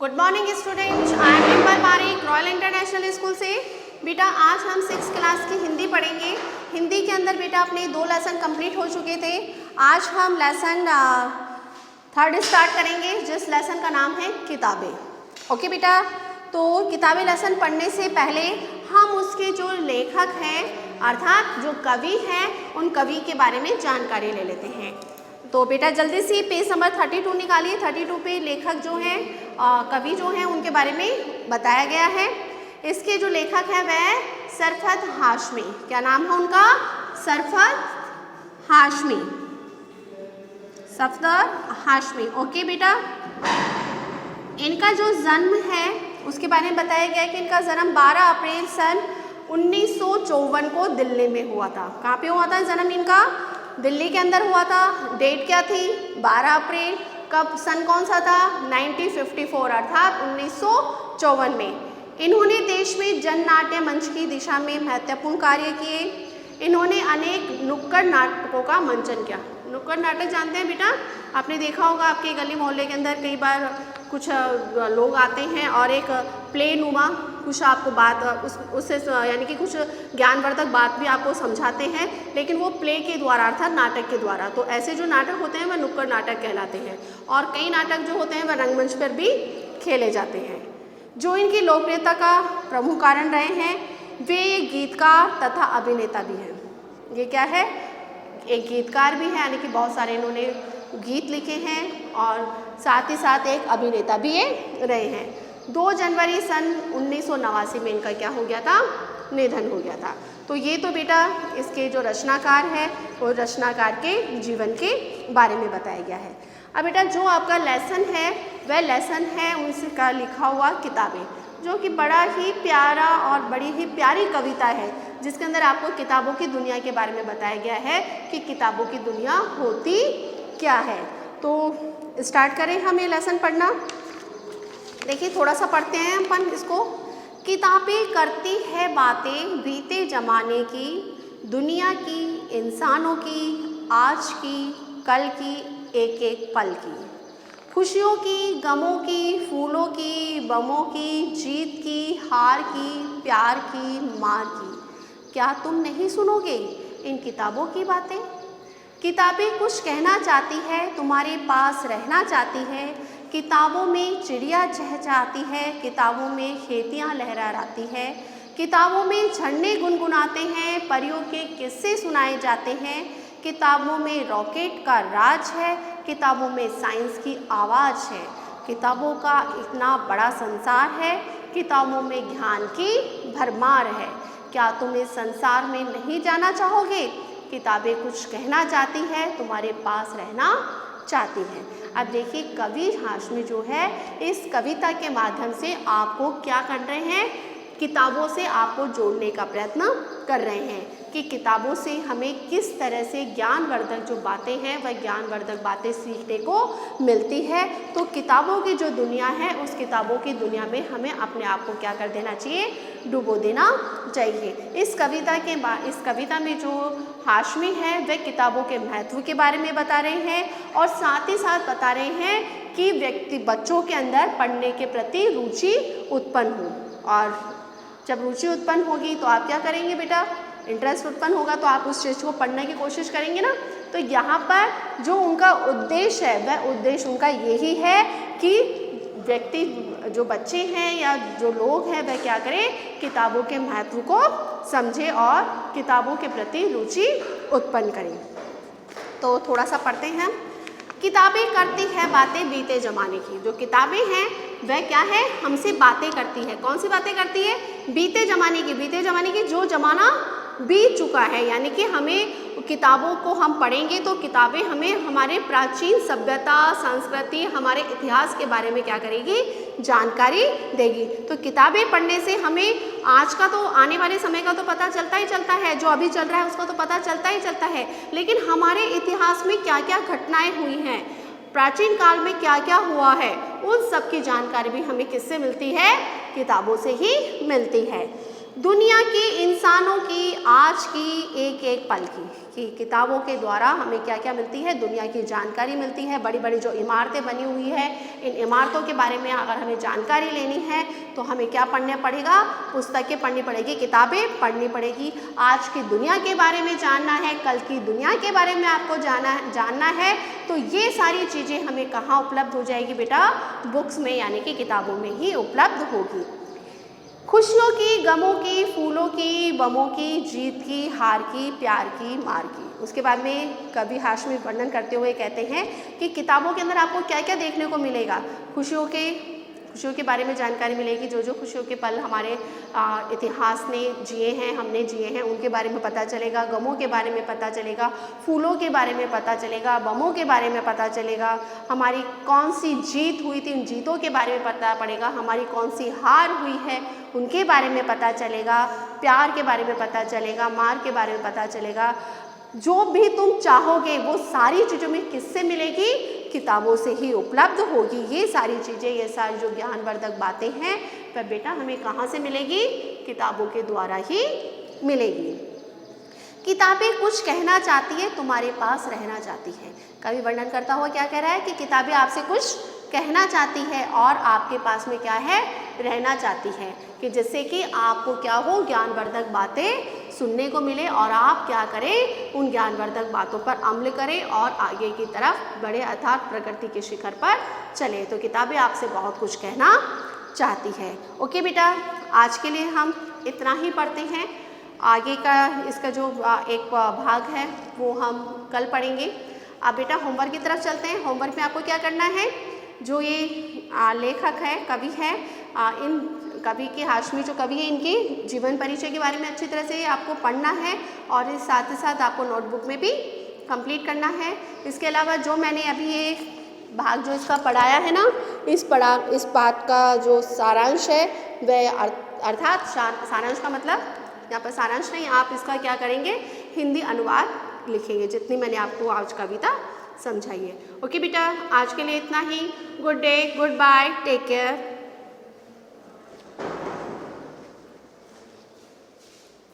Good morning students, I am Dimple Parekh, royal international school से। बेटा आज हम 6th क्लास की हिंदी पढ़ेंगे। हिंदी के अंदर बेटा अपने 2 लेसन कंप्लीट हो चुके थे। आज हम लेसन 3rd स्टार्ट करेंगे, जिस लेसन का नाम है किताबें। ओके बेटा, तो किताबें लेसन पढ़ने से पहले हम उसके जो लेखक हैं अर्थात जो कवि हैं उन कवि के बारे में जानकारी ले लेते हैं। तो बेटा जल्दी से पेज नंबर 32 निकालिए। 32 पे लेखक जो हैं कवि जो हैं उनके बारे में बताया गया है। इसके जो लेखक हैं वह सरफत हाशमी। क्या नाम है उनका? सरफत हाशमी। सरफत हाशमी। ओके बेटा, इनका जो जन्म है उसके बारे में बताया गया है कि इनका जन्म 12 अप्रैल सन 1954 को दिल्ली में हुआ था। कहाँ पे हुआ था जन्म इनका? दिल्ली के अंदर हुआ था। डेट क्या थी? 12 अप्रैल। कब? सन कौन सा था? 1954 अर्थात 1954 में। इन्होंने देश में जननाट्य मंच की दिशा में महत्वपूर्ण कार्य किए। इन्होंने अनेक नुक्कड़ नाटकों का मंचन किया। नुक्कड़ नाटक जानते हैं बेटा? आपने देखा होगा आपके गली मोहल्ले के अंदर कई बार कुछ लोग आते हैं और एक प्ले नुमा कुछ आपको बात उससे यानी कि कुछ ज्ञानवर्धक बात भी आपको समझाते हैं, लेकिन वो प्ले के द्वारा अर्थात नाटक के द्वारा। तो ऐसे जो नाटक होते हैं वह नुक्कड़ नाटक कहलाते हैं और कई नाटक जो होते हैं वह रंगमंच पर भी खेले जाते हैं। जो इनकी लोकप्रियता का प्रमुख कारण रहे हैं वे गीतकार तथा अभिनेता भी हैं। ये क्या है? एक गीतकार भी है, यानी कि बहुत सारे इन्होंने गीत लिखे हैं और साथ ही साथ एक अभिनेता भी ये रहे हैं। 2 जनवरी सन 1989 में इनका क्या हो गया था? निधन हो गया था। तो ये तो बेटा इसके जो रचनाकार है वो रचनाकार के जीवन के बारे में बताया गया है। अब बेटा जो आपका लेसन है वह लेसन है उनका लिखा हुआ किताबें, जो कि बड़ा ही प्यारा और बड़ी ही प्यारी कविता है, जिसके अंदर आपको किताबों की दुनिया के बारे में बताया गया है कि किताबों की दुनिया होती क्या है। तो स्टार्ट करें हम ये लेसन पढ़ना। देखिए थोड़ा सा पढ़ते हैं अपन इसको। किताबें करती है बातें बीते ज़माने की, दुनिया की, इंसानों की, आज की, कल की, एक एक पल की, खुशियों की, गमों की, फूलों की, बमों की, जीत की, हार की, प्यार की, मार की। क्या तुम नहीं सुनोगे इन किताबों की बातें? किताबें कुछ कहना चाहती है, तुम्हारे पास रहना चाहती है। किताबों में चिड़िया चहचहाती है, किताबों में खेतियाँ लहराती है, किताबों में झरने गुनगुनाते हैं, परियों के किस्से सुनाए जाते हैं। किताबों में रॉकेट का राज है, किताबों में साइंस की आवाज़ है। किताबों का इतना बड़ा संसार है, किताबों में ज्ञान की भरमार है। क्या तुम इस संसार में नहीं जाना चाहोगे? किताबें कुछ कहना चाहती है, तुम्हारे पास रहना चाहती है। अब देखिए कवि हाशमी जो है इस कविता के माध्यम से आपको क्या कर रहे हैं? किताबों से आपको जोड़ने का प्रयत्न कर रहे हैं कि किताबों से हमें किस तरह से ज्ञानवर्धक जो बातें हैं वह ज्ञानवर्धक बातें सीखने को मिलती है। तो किताबों की जो दुनिया है उस किताबों की दुनिया में हमें अपने आप को क्या कर देना चाहिए? डुबो देना चाहिए। इस कविता में जो हाशमी है वह किताबों के महत्व के बारे में बता रहे हैं और साथ ही साथ बता रहे हैं कि बच्चों के अंदर पढ़ने के प्रति रुचि उत्पन्न हो। और जब रुचि उत्पन्न होगी तो आप क्या करेंगे बेटा? इंटरेस्ट उत्पन्न होगा तो आप उस चीज़ को पढ़ने की कोशिश करेंगे ना। तो यहाँ पर जो उनका उद्देश्य है वह उद्देश्य उनका यही है कि व्यक्ति जो बच्चे हैं या जो लोग हैं वह क्या करें? किताबों के महत्व को समझे और किताबों के प्रति रुचि उत्पन्न करें। तो थोड़ा सा पढ़ते हैं। किताबें करती है बातें बीते ज़माने की। जो किताबें हैं वह क्या है? हमसे बातें करती है। कौन सी बातें करती है? बीते ज़माने की। बीते ज़माने की जो ज़माना बीत चुका है, यानी कि हमें किताबों को हम पढ़ेंगे तो किताबें हमें हमारे प्राचीन सभ्यता, संस्कृति, हमारे इतिहास के बारे में क्या करेगी? जानकारी देगी। तो किताबें पढ़ने से हमें आज का तो आने वाले समय का तो पता चलता ही चलता है, जो अभी चल रहा है उसका तो पता चलता ही चलता है, लेकिन हमारे इतिहास में क्या क्या घटनाएं हुई हैं, प्राचीन काल में क्या क्या हुआ है, उन सब की जानकारी भी हमें किससे मिलती है? किताबों से ही मिलती है। दुनिया की, इंसानों की, आज की एक एक पल की किताबों के द्वारा हमें क्या क्या मिलती है, दुनिया की जानकारी मिलती है। बड़ी बड़ी जो इमारतें बनी हुई है, इन इमारतों के बारे में अगर हमें जानकारी लेनी है तो हमें क्या पढ़ना पड़ेगा, पुस्तकें पढ़नी पड़ेगी, किताबें पढ़नी पड़ेगी। आज की दुनिया के बारे में जानना है, कल की दुनिया के बारे में आपको जानना है, तो ये सारी चीज़ें हमें कहाँ उपलब्ध हो जाएगी बेटा, बुक्स में यानी कि किताबों में ही उपलब्ध होगी। खुशियों की, गमों की, फूलों की, बमों की, जीत की, हार की, प्यार की, मार की। उसके बाद में कवि हाशमी वर्णन करते हुए कहते हैं कि किताबों के अंदर आपको क्या क्या देखने को मिलेगा। खुशियों के बारे में जानकारी मिलेगी, जो जो खुशियों के पल हमारे इतिहास ने जिए हैं, हमने जिए हैं, उनके बारे में पता चलेगा। गमों के बारे में पता चलेगा, फूलों के बारे में पता चलेगा, बमों के बारे में पता चलेगा, हमारी कौन सी जीत हुई थी उन जीतों के बारे में पता पड़ेगा, हमारी कौन सी हार हुई है उनके बारे में पता चलेगा, प्यार के बारे में पता चलेगा, मार के बारे में पता चलेगा। जो भी तुम चाहोगे वो सारी चीज़ों में किससे मिलेगी, किताबों से ही उपलब्ध होगी। ये सारी चीज़ें, ये सारी जो ज्ञानवर्धक बातें हैं वह बेटा हमें कहाँ से मिलेगी, किताबों के द्वारा ही मिलेगी। किताबें कुछ कहना चाहती है, तुम्हारे पास रहना चाहती है। कवि वर्णन करता हुआ क्या कह रहा है कि किताबें आपसे कुछ कहना चाहती है और आपके पास में क्या है, रहना चाहती है, कि जिससे कि आपको क्या हो, ज्ञानवर्धक बातें सुनने को मिले और आप क्या करें, उन ज्ञानवर्धक बातों पर अमल करें और आगे की तरफ बढ़े, अर्थात प्रकृति के शिखर पर चले। तो किताबें आपसे बहुत कुछ कहना चाहती है। ओके बेटा, आज के लिए हम इतना ही पढ़ते हैं। आगे का इसका जो एक भाग है वो हम कल पढ़ेंगे। अब बेटा होमवर्क की तरफ चलते हैं। होमवर्क में आपको क्या करना है, जो ये लेखक है, कवि है, इन कवि के हाशमी जो कवि है, इनके जीवन परिचय के बारे में अच्छी तरह से आपको पढ़ना है और इस साथ ही साथ आपको नोटबुक में भी कंप्लीट करना है। इसके अलावा जो मैंने अभी ये भाग जो इसका पढ़ाया है ना, इस बात का जो सारांश है वह अर्थात सारांश का मतलब यहाँ पर सारांश नहीं, आप इसका क्या करेंगे, हिंदी अनुवाद लिखेंगे, जितनी मैंने आपको आज कविता समझाई है। ओके बेटा, आज के लिए इतना ही। Good day, goodbye, take care.